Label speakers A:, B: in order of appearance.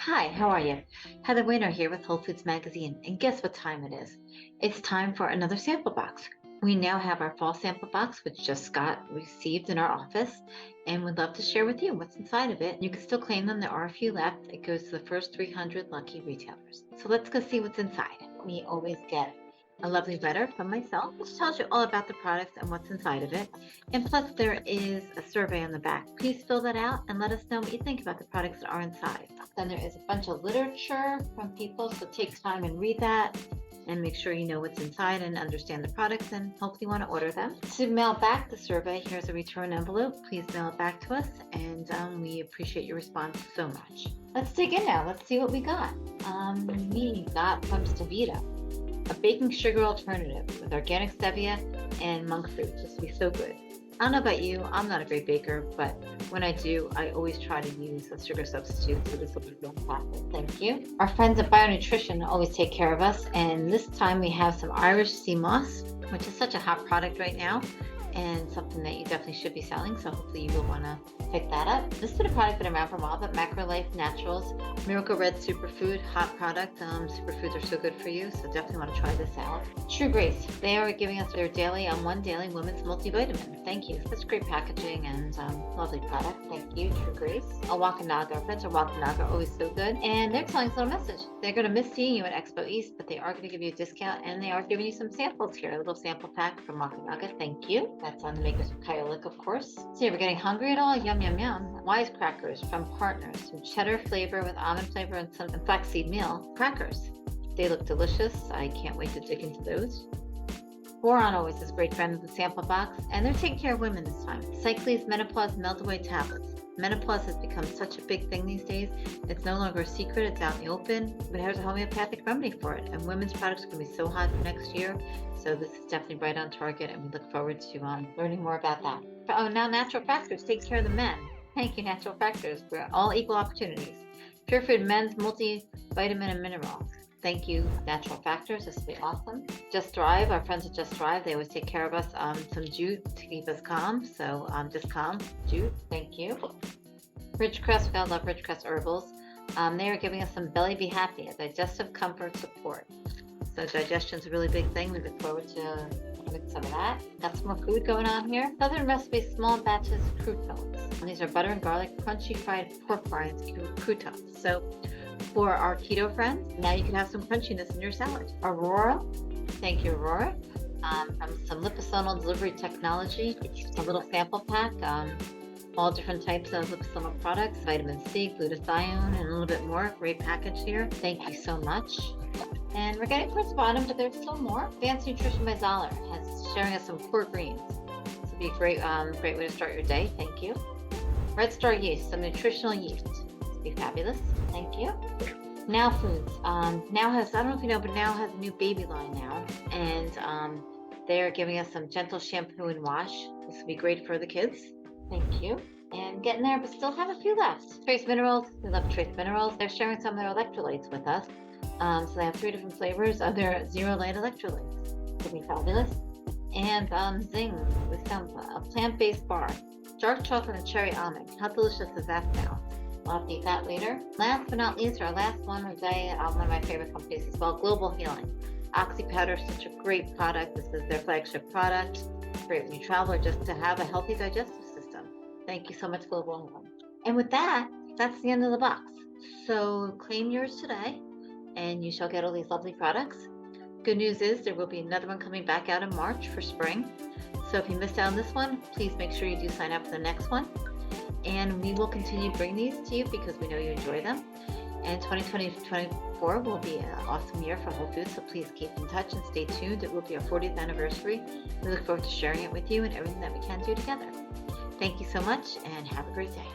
A: Hi, how are you? Heather Weiner here with WholeFoods Magazine, and guess what time it is? It's time for another sample box. We now have our fall sample box, which just got received in our office, and we'd love to share with you what's inside of it. You can still claim them, there are a few left. It goes to the first 300 lucky retailers. So let's go see what's inside. We always get a lovely letter from myself, which tells you all about the products and what's inside of it. And plus, there is a survey on the back. Please fill that out and let us know what you think about the products that are inside. Then there is a bunch of literature from people, so take time and read that and make sure you know what's inside and understand the products and hopefully want to order them. To mail back the survey, here's a return envelope. Please mail it back to us, and we appreciate your response so much. Let's dig in now. Let's see what we got. We got from Stevita, a baking sugar alternative with organic stevia and monk fruit. Just be so good. I don't know about you, I'm not a great baker, but when I do, I always try to use a sugar substitute, so this will be fantastic. Thank you. Our friends at Bio Nutrition always take care of us, and this time we have some Irish sea moss, which is such a hot product right now, and something that you definitely should be selling, so hopefully you will want to pick that up. This has been a product been around for a while, but MacroLife Naturals, Miracle Red Superfood, hot product. Superfoods are so good for you, so definitely want to try this out. True Grace, they are giving us their daily One Daily Women's Multivitamin. Thank you. Such great packaging and lovely product. Thank you, True Grace. Awakanaga, our friends at Awakanaga are always so good. And they're telling us a little message. They're going to miss seeing you at Expo East, but they are going to give you a discount, and they are giving you some samples here. A little sample pack from Awakanaga. Thank you. That's on the makers of Kyolic, of course. So yeah, we're getting hungry at all? Yum, yum, yum. Wisecrackers from Partners. Some cheddar flavor with almond flavor and some flaxseed meal crackers. They look delicious. I can't wait to dig into those. Boron always is a great friend of the sample box, and they're taking care of women this time. Cycles Menopause Melt-Away Tablets. Menopause has become such a big thing these days. It's no longer a secret, it's out in the open, but here's a homeopathic remedy for it. And women's products are going to be so hot for next year, so this is definitely right on target, and we look forward to learning more about that. Oh, now Natural Factors takes care of the men. Thank you, Natural Factors, for all equal opportunities. Pure Food Men's Multivitamin and Mineral. Thank you, Natural Factors. This will be awesome. Just Thrive, our friends at Just Thrive, they always take care of us. Some jute to keep us calm. So just calm, jute. Thank you. Ridgecrest, I love Ridgecrest Herbals. They are giving us some Belly Be Happy, a digestive comfort support. So digestion's a really big thing. We look forward to having some of that. Got some more food going on here. Southern Recipe Small Batches Croutons. And these are butter and garlic crunchy fried pork rinds croutons. So for our keto friends, now you can have some crunchiness in your salad. Aurora, thank you, Aurora. From some liposomal delivery technology, a little sample pack. All different types of liposomal products, vitamin C, glutathione, and a little bit more. Great package here. Thank you so much. And we're getting towards the bottom, but there's still more. Advanced Nutrition by Zoller has sharing us some core greens. This will be a great way to start your day. Thank you. Red Star Yeast, some nutritional yeast. This will be fabulous. Thank you. Now Foods. Now has, I don't know if you know, but Now has a new baby line now. And they are giving us some gentle shampoo and wash. This will be great for the kids. Thank you. And getting there, but still have a few left. Trace Minerals. We love Trace Minerals. They're sharing some of their electrolytes with us. So they have 3 different flavors of their Zero Light electrolytes. It'll be fabulous. And Zing with some plant-based bar. Dark chocolate and cherry almond. How delicious is that now? We'll have to eat that later. Last but not least, our last one today, one of my favorite companies as well, Global Healing. Oxy Powder is such a great product. This is their flagship product. Great when you travel or just to have a healthy digestive system. Thank you so much, Global Healing. And with that, that's the end of the box. So claim yours today, and you shall get all these lovely products. Good news is there will be another one coming back out in March for spring. So if you missed out on this one, please make sure you do sign up for the next one. And we will continue to bring these to you because we know you enjoy them. And 2024 will be an awesome year for Whole Foods, so please keep in touch and stay tuned. It will be our 40th anniversary. We look forward to sharing it with you and everything that we can do together. Thank you so much, and have a great day.